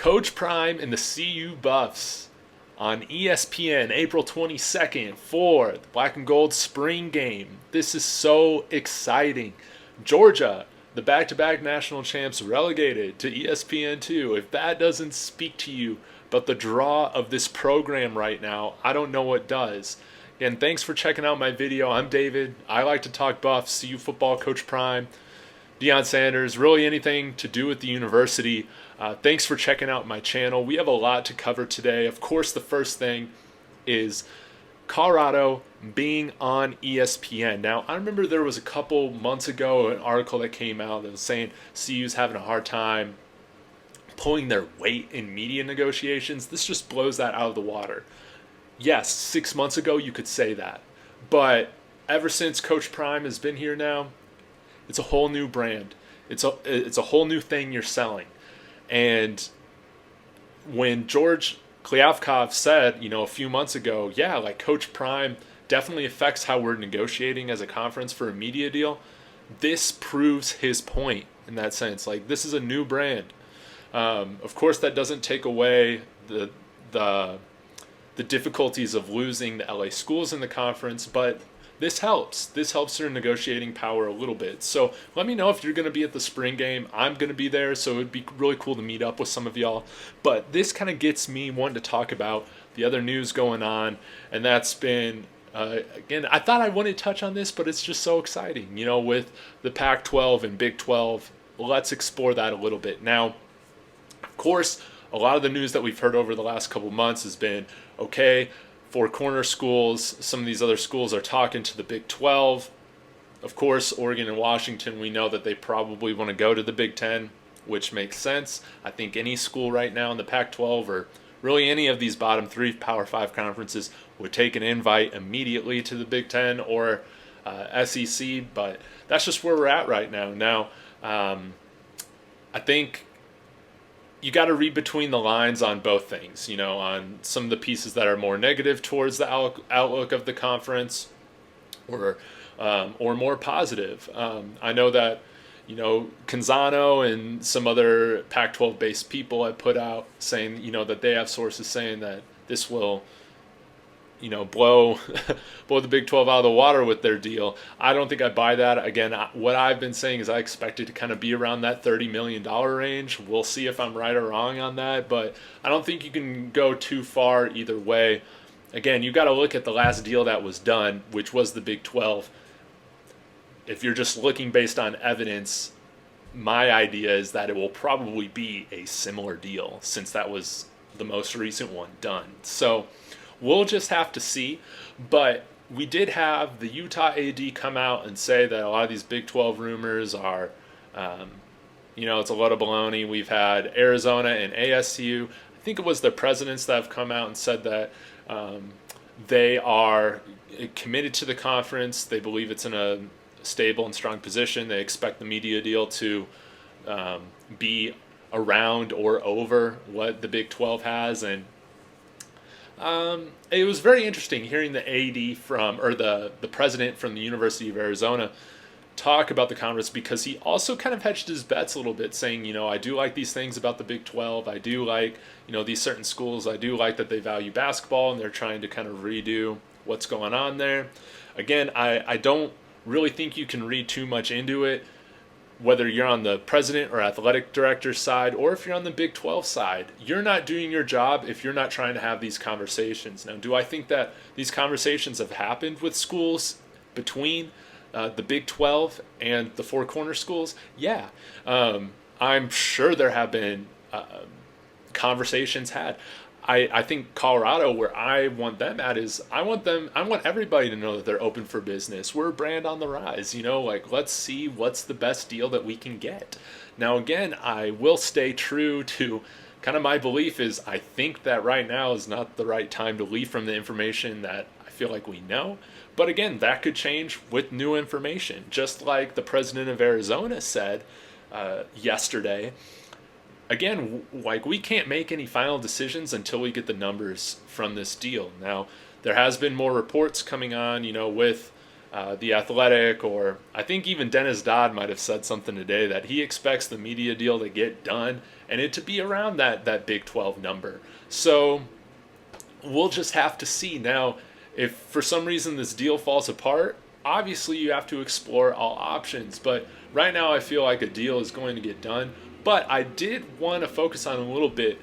Coach Prime and the CU Buffs on ESPN April 22nd for the Black and Gold Spring Game. This is so exciting. Georgia, the back-to-back national champs, relegated to ESPN2. If that doesn't speak to you about the draw of this program right now, I don't know what does. Again, thanks for checking out my video. I'm David. I like to talk Buffs, CU football, Coach Prime, Deion Sanders, really anything to do with the university. Thanks for checking out my channel. We have a lot to cover today. Of course, the first thing is Colorado being on ESPN. Now, I remember there was a couple months ago an article that came out that was saying CU's having a hard time pulling their weight in media negotiations. This just blows that out of the water. Yes, 6 months ago you could say that. But ever since Coach Prime has been here now, it's a whole new brand. It's a whole new thing you're selling. And when George Kliavkoff said, a few months ago, yeah, like Coach Prime definitely affects how we're negotiating as a conference for a media deal, this proves his point in that sense. Like, this is a new brand. Of course, that doesn't take away the difficulties of losing the LA schools in the conference, but this helps. This helps their negotiating power a little bit. So let me know if you're going to be at the spring game. I'm going to be there, so it would be really cool to meet up with some of y'all. But this kind of gets me wanting to talk about the other news going on, and that's been, again, I thought I wouldn't touch on this, but it's just so exciting, with the Pac-12 and Big-12. Let's explore that a little bit. Now, of course, a lot of the news that we've heard over the last couple months has been, okay, Four Corner schools, some of these other schools are talking to the Big 12. Of course, Oregon and Washington, we know that they probably want to go to the Big 10, which makes sense. I think any school right now in the Pac-12 or really any of these bottom three Power 5 conferences would take an invite immediately to the Big 10 or SEC, but that's just where we're at right now. Now, I think you got to read between the lines on both things, on some of the pieces that are more negative towards the outlook of the conference or more positive. I know that, Canzano and some other Pac-12 based people have put out saying, that they have sources saying that this will, blow the Big 12 out of the water with their deal. I don't think I buy that. Again, what I've been saying is I expect it to kind of be around that $30 million range. We'll see if I'm right or wrong on that, but I don't think you can go too far either way. Again, you got to look at the last deal that was done, which was the Big 12. If you're just looking based on evidence, my idea is that it will probably be a similar deal since that was the most recent one done. So we'll just have to see, but we did have the Utah AD come out and say that a lot of these Big 12 rumors are, it's a lot of baloney. We've had Arizona and ASU. I think it was the presidents that have come out and said that they are committed to the conference. They believe it's in a stable and strong position. They expect the media deal to be around or over what the Big 12 has, and it was very interesting hearing the AD the president from the University of Arizona talk about the conference, because he also kind of hedged his bets a little bit, saying, I do like these things about the Big 12. I do like, these certain schools. I do like that they value basketball and they're trying to kind of redo what's going on there. Again, I don't really think you can read too much into it, whether you're on the president or athletic director side, or if you're on the Big 12 side. You're not doing your job if you're not trying to have these conversations. Now, do I think that these conversations have happened with schools between the Big 12 and the Four Corner schools? Yeah. I'm sure there have been conversations had. I think Colorado, where I want them at, is I want everybody to know that they're open for business. We're a brand on the rise, let's see what's the best deal that we can get. Now, again, I will stay true to kind of my belief is I think that right now is not the right time to leave from the information that I feel like we know. But again, that could change with new information, just like the president of Arizona said yesterday. Again, we can't make any final decisions until we get the numbers from this deal. Now, there has been more reports coming on, with The Athletic, or I think even Dennis Dodd might have said something today that he expects the media deal to get done and it to be around that Big 12 number. So we'll just have to see. Now, if for some reason this deal falls apart, obviously you have to explore all options. But right now I feel like a deal is going to get done. But I did want to focus on a little bit,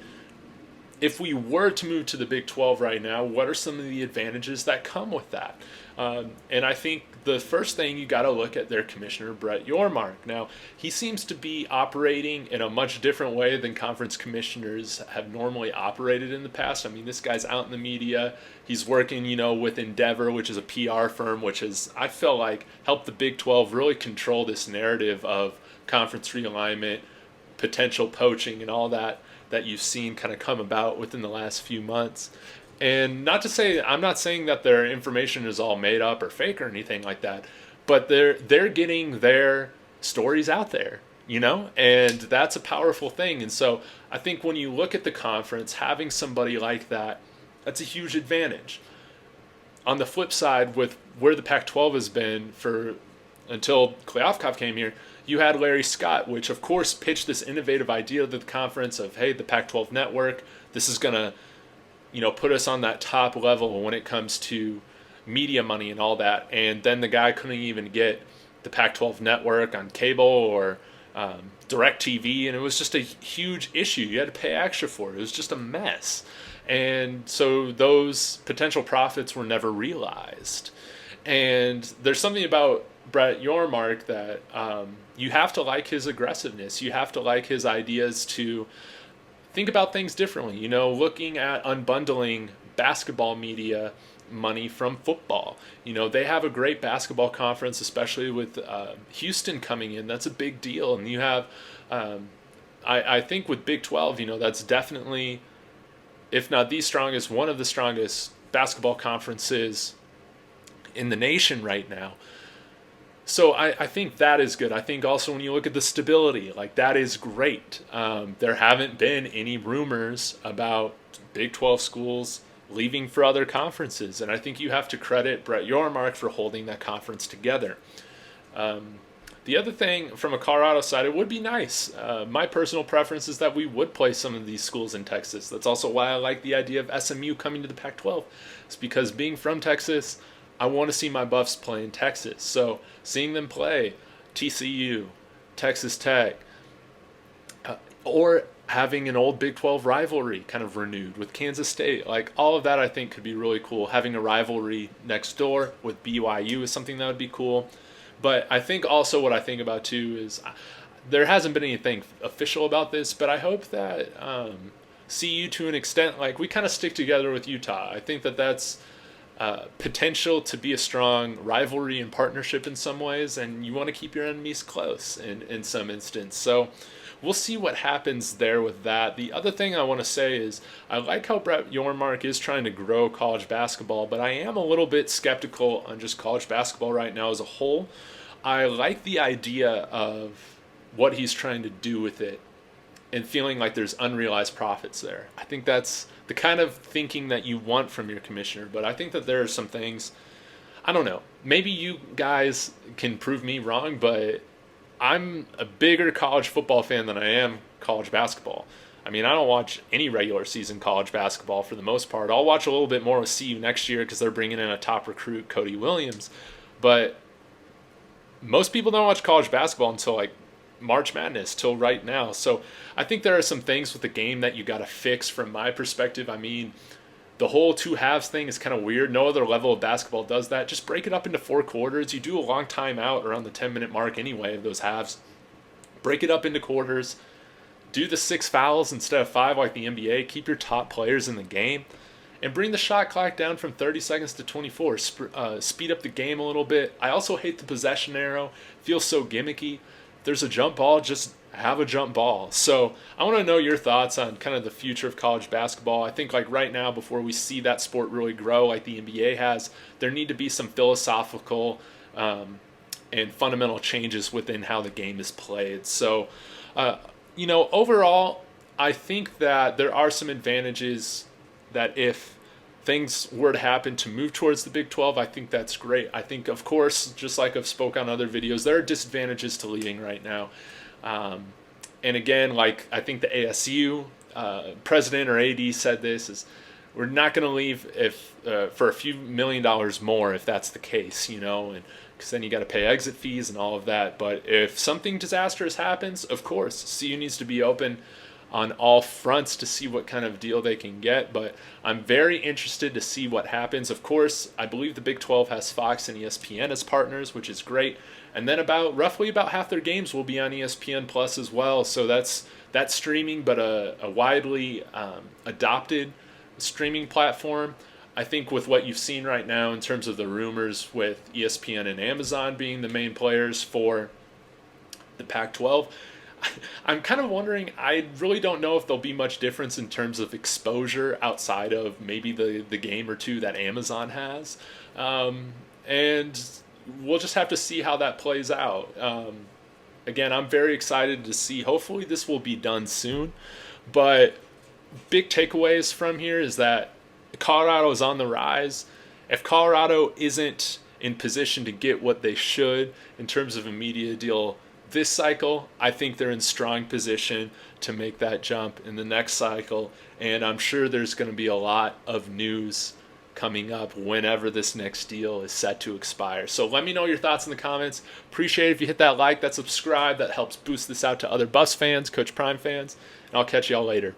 if we were to move to the Big 12 right now, what are some of the advantages that come with that? And I think the first thing you got to look at their commissioner, Brett Yormark. Now, he seems to be operating in a much different way than conference commissioners have normally operated in the past. I mean, this guy's out in the media. He's working, with Endeavor, which is a PR firm, which has, I feel like, helped the Big 12 really control this narrative of conference realignment, potential poaching, and all that you've seen kind of come about within the last few months. And not to say, I'm not saying that their information is all made up or fake or anything like that, but they're getting their stories out there, and that's a powerful thing. And so I think when you look at the conference, having somebody like that, that's a huge advantage. On the flip side, with where the Pac-12 has been until Kliavkoff came here, you had Larry Scott, which of course pitched this innovative idea to the conference of, hey, the Pac-12 network, this is going to, put us on that top level when it comes to media money and all that. And then the guy couldn't even get the Pac-12 network on cable or DirecTV, and it was just a huge issue. You had to pay extra for it. It was just a mess. And so those potential profits were never realized. And there's something about Brett Yormark that you have to like his aggressiveness. You have to like his ideas to think about things differently. Looking at unbundling basketball media money from football. They have a great basketball conference, especially with Houston coming in. That's a big deal. And you have, I think with Big 12, that's definitely, if not the strongest, one of the strongest basketball conferences in the nation right now. So I think that is good. I think also when you look at the stability, that is great. There haven't been any rumors about Big 12 schools leaving for other conferences. And I think you have to credit Brett Yormark for holding that conference together. The other thing from a Colorado side, it would be nice. My personal preference is that we would play some of these schools in Texas. That's also why I like the idea of SMU coming to the Pac-12. It's because being from Texas, I want to see my Buffs play in Texas. So seeing them play TCU, Texas Tech, or having an old Big 12 rivalry kind of renewed with Kansas State, all of that I think could be really cool. Having a rivalry next door with BYU is something that would be cool. But I think also what I think about too is there hasn't been anything official about this, but I hope that CU to an extent, we kind of stick together with Utah. I think that that's potential to be a strong rivalry and partnership in some ways, and you want to keep your enemies close in some instance. So we'll see what happens there with that. The other thing I want to say is I like how Brett Yormark is trying to grow college basketball, but I am a little bit skeptical on just college basketball right now as a whole. I like the idea of what he's trying to do with it and feeling like there's unrealized profits there. I think that's the kind of thinking that you want from your commissioner, but I think that there are some things, I don't know, maybe you guys can prove me wrong, but I'm a bigger college football fan than I am college basketball. I mean, I don't watch any regular season college basketball for the most part. I'll watch a little bit more with CU next year because they're bringing in a top recruit, Cody Williams, but most people don't watch college basketball until March Madness till right now. So I think there are some things with the game that you got to fix from my perspective. I mean, the whole two halves thing is kind of weird. No other level of basketball does that. Just break it up into 4 quarters. You do a long timeout around the 10-minute mark anyway of those halves. Break it up into quarters. Do the 6 fouls instead of 5 like the NBA. Keep your top players in the game. And bring the shot clock down from 30 seconds to 24. Speed up the game a little bit. I also hate the possession arrow. It feels so gimmicky. If there's a jump ball, just have a jump ball. So I want to know your thoughts on kind of the future of college basketball. I think right now, before we see that sport really grow like the NBA has, there need to be some philosophical and fundamental changes within how the game is played. So, overall, I think that there are some advantages that if things were to happen to move towards the Big 12, I think that's great. I think, of course, just like I've spoke on other videos, there are disadvantages to leaving right now. And again, like I think the ASU president or AD said this, is we're not going to leave if for a few $1 million more if that's the case, and because then you got to pay exit fees and all of that. But if something disastrous happens, of course, CU needs to be open on all fronts to see what kind of deal they can get. But I'm very interested to see what happens. Of course, I believe the Big 12 has Fox and ESPN as partners, which is great. And then roughly about half their games will be on ESPN Plus as well. So that's streaming, but a widely adopted streaming platform. I think with what you've seen right now in terms of the rumors with ESPN and Amazon being the main players for the Pac-12, I'm kind of wondering, I really don't know if there'll be much difference in terms of exposure outside of maybe the game or two that Amazon has. And we'll just have to see how that plays out. Again, I'm very excited to see. Hopefully this will be done soon. But big takeaways from here is that Colorado is on the rise. If Colorado isn't in position to get what they should in terms of a media deal this cycle, I think they're in strong position to make that jump in the next cycle. And I'm sure there's going to be a lot of news coming up whenever this next deal is set to expire. So let me know your thoughts in the comments. Appreciate it if you hit that like, that subscribe. That helps boost this out to other Buffs fans, Coach Prime fans. And I'll catch y'all later.